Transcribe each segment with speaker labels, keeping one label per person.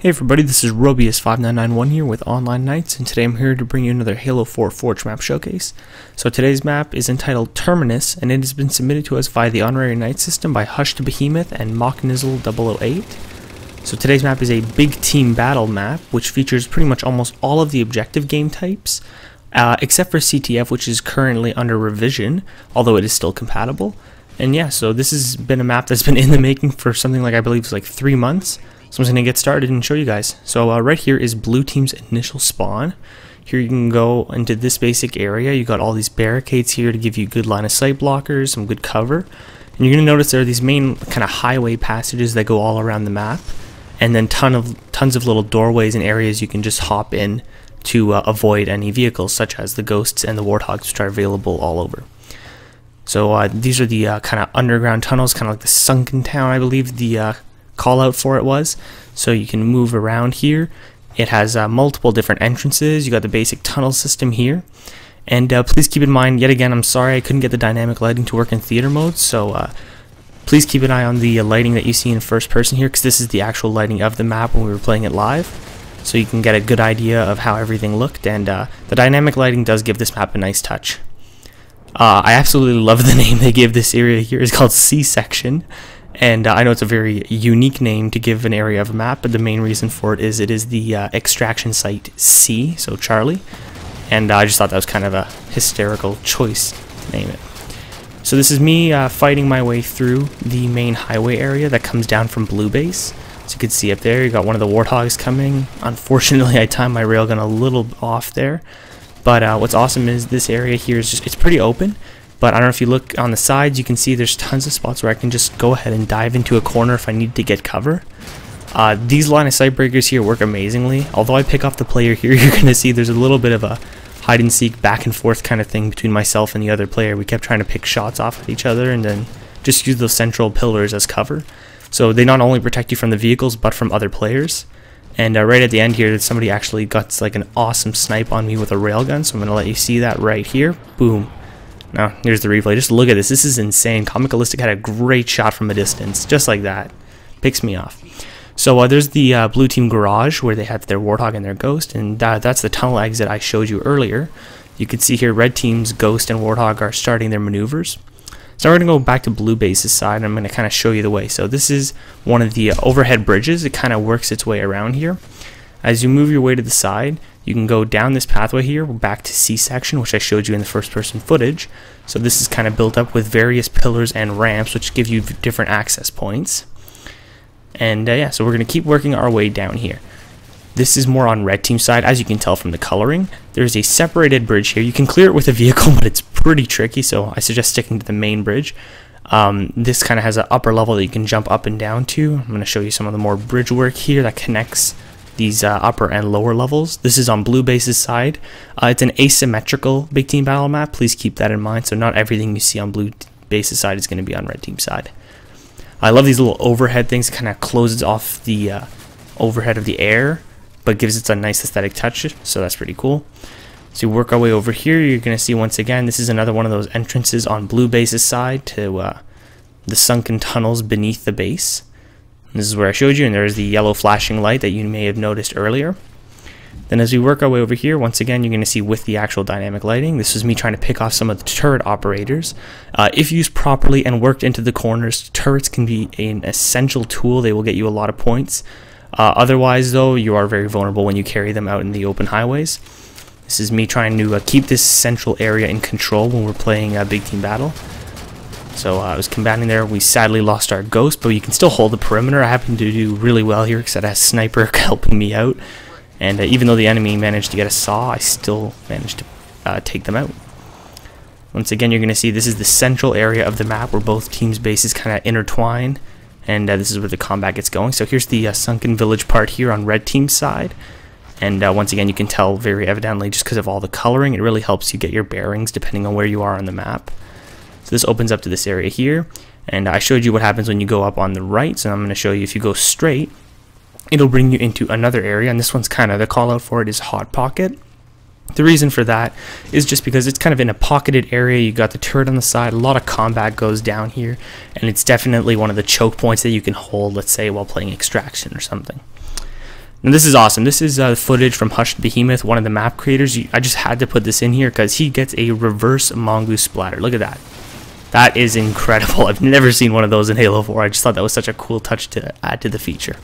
Speaker 1: Hey everybody, this is Robius5991 here with Online Nights, and today I'm here to bring you another Halo 4 Forge map showcase. So today's map is entitled Terminus, and it has been submitted to us via the Honorary Knight system by Hushed Behemoth and Mocknizzle008. So today's map is a big team battle map, which features pretty much almost all of the objective game types, except for CTF, which is currently under revision, although it is still compatible. And yeah, so this has been a map that's been in the making for something like, I believe it's like 3 months. So I'm just going to get started and show you guys. So right here is blue team's initial spawn. Here you can go into this basic area. You got all these barricades here to give you good line of sight blockers, some good cover. And you're going to notice there are these main kind of highway passages that go all around the map. And then tons of little doorways and areas you can just hop in to avoid any vehicles, such as the ghosts and the warthogs, which are available all over. So these are the kind of underground tunnels, kind of like the sunken town, I believe the call out for it was. So you can move around here. It has multiple different entrances. You got the basic tunnel system here, and please keep in mind, yet again, I'm sorry I couldn't get the dynamic lighting to work in theater mode, so please keep an eye on the lighting that you see in first person here, because this is the actual lighting of the map when we were playing it live, so you can get a good idea of how everything looked. And the dynamic lighting does give this map a nice touch. I absolutely love the name they give this area here. It's called C-Section. And I know it's a very unique name to give an area of a map, but the main reason for it is the extraction site C, so Charlie. And I just thought that was kind of a hysterical choice to name it. So this is me fighting my way through the main highway area that comes down from Blue Base. So you can see up there, you got one of the Warthogs coming. Unfortunately, I timed my railgun a little off there. But what's awesome is this area here is just, it's pretty open. But I don't know if you look on the sides, you can see there's tons of spots where I can just go ahead and dive into a corner if I need to get cover. These line of sight breakers here work amazingly. Although I pick off the player here, you're going to see there's a little bit of a hide and seek back and forth kind of thing between myself and the other player. We kept trying to pick shots off at each other and then just use those central pillars as cover. So they not only protect you from the vehicles, but from other players. And right at the end here, somebody actually got like an awesome snipe on me with a railgun. So I'm going to let you see that right here. Boom. Now, here's the replay. Just look at this. This is insane. Comicalistic had a great shot from a distance. Just like that. Picks me off. So there's the blue team garage where they have their Warthog and their Ghost. And that's the tunnel exit I showed you earlier. You can see here red team's Ghost and Warthog are starting their maneuvers. So we're going to go back to blue base's side, and I'm going to kind of show you the way. So this is one of the overhead bridges. It kind of works its way around here. As you move your way to the side, you can go down this pathway here, back to C-Section, which I showed you in the first-person footage. So this is kind of built up with various pillars and ramps, which give you different access points. And yeah, so we're going to keep working our way down here. This is more on red team's side, as you can tell from the coloring. There's a separated bridge here. You can clear it with a vehicle, but it's pretty tricky, so I suggest sticking to the main bridge. This kind of has an upper level that you can jump up and down to. I'm going to show you some of the more bridge work here that connects these upper and lower levels. This is on blue base's side. It's an asymmetrical big team battle map. Please keep that in mind. So not everything you see on blue base's side is going to be on red team's side. I love these little overhead things. It kind of closes off the overhead of the air, but gives it a nice aesthetic touch. So that's pretty cool. So you work our way over here. You're going to see once again, this is another one of those entrances on blue base's side to the sunken tunnels beneath the base. This is where I showed you, and there's the yellow flashing light that you may have noticed earlier. Then as we work our way over here, once again, you're going to see with the actual dynamic lighting, this is me trying to pick off some of the turret operators. If used properly and worked into the corners, turrets can be an essential tool. They will get you a lot of points. Otherwise, though, you are very vulnerable when you carry them out in the open highways. This is me trying to keep this central area in control when we're playing a big team battle. So I was combating there. We sadly lost our Ghost, but you can still hold the perimeter. I happen to do really well here because I had a sniper helping me out. And even though the enemy managed to get a saw, I still managed to take them out. Once again, you're going to see this is the central area of the map where both teams' bases kind of intertwine. And this is where the combat gets going. So here's the sunken village part here on red team's side. And once again, you can tell very evidently just because of all the coloring, it really helps you get your bearings depending on where you are on the map. So this opens up to this area here, and I showed you what happens when you go up on the right, so I'm going to show you if you go straight, it'll bring you into another area, and this one's kind of, the call out for it is Hot Pocket. The reason for that is just because it's kind of in a pocketed area. You got the turret on the side, a lot of combat goes down here, and it's definitely one of the choke points that you can hold, let's say, while playing Extraction or something. And this is awesome. This is footage from Hushed Behemoth, one of the map creators. I just had to put this in here because he gets a reverse mongoose splatter. Look at that. That is incredible. I've never seen one of those in Halo 4. I just thought that was such a cool touch to add to the feature.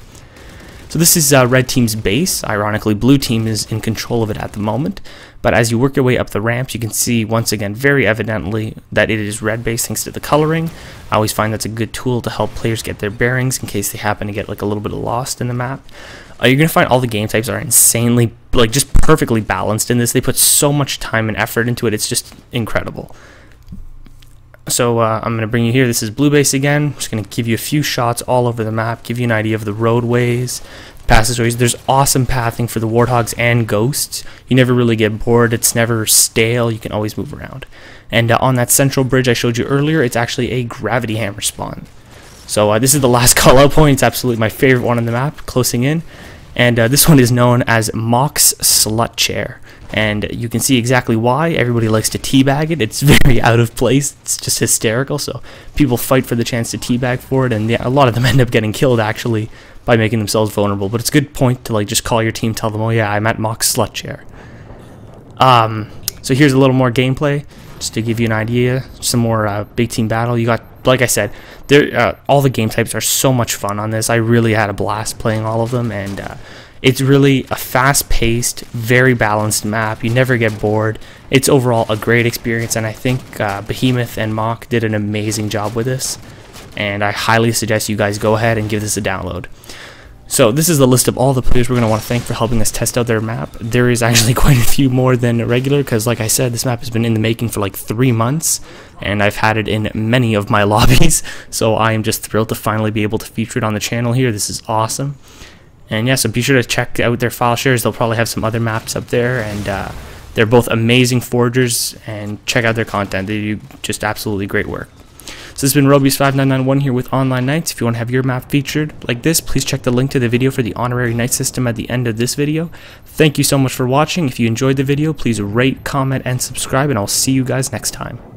Speaker 1: So this is red team's base. Ironically, blue team is in control of it at the moment. But as you work your way up the ramps, you can see once again very evidently that it is red base thanks to the coloring. I always find that's a good tool to help players get their bearings in case they happen to get like a little bit lost in the map. You're going to find all the game types are insanely, like, just perfectly balanced in this. They put so much time and effort into it. It's just incredible. So I'm going to bring you here. This is blue base again. I'm just going to give you a few shots all over the map, give you an idea of the roadways, passageways. There's awesome pathing for the Warthogs and Ghosts. You never really get bored. It's never stale. You can always move around. And on that central bridge I showed you earlier, it's actually a gravity hammer spawn. So this is the last call out point. It's absolutely my favorite one on the map, closing in. And this one is known as Mock's Slut Chair. And you can see exactly why. Everybody likes to teabag it. It's very out of place. It's just hysterical. So people fight for the chance to teabag for it. And a lot of them end up getting killed, actually, by making themselves vulnerable. But it's a good point to like just call your team, tell them, oh yeah, I'm at Mock's Slut Chair. So here's a little more gameplay, just to give you an idea. Some more big team battle. You got, like I said, all the game types are so much fun on this. I really had a blast playing all of them, and it's really a fast-paced, very balanced map. You never get bored. It's overall a great experience, and I think Behemoth and Mock did an amazing job with this, and I highly suggest you guys go ahead and give this a download. So this is the list of all the players we're going to want to thank for helping us test out their map. There is actually quite a few more than regular because, like I said, this map has been in the making for like 3 months, and I've had it in many of my lobbies, so I am just thrilled to finally be able to feature it on the channel here. This is awesome. And yeah, so be sure to check out their file shares. They'll probably have some other maps up there, and they're both amazing forgers, and check out their content. They do just absolutely great work. So this has been Robius5991 here with Online Knights. If you want to have your map featured like this, please check the link to the video for the honorary knight system at the end of this video. Thank you so much for watching. If you enjoyed the video, please rate, comment, and subscribe, and I'll see you guys next time.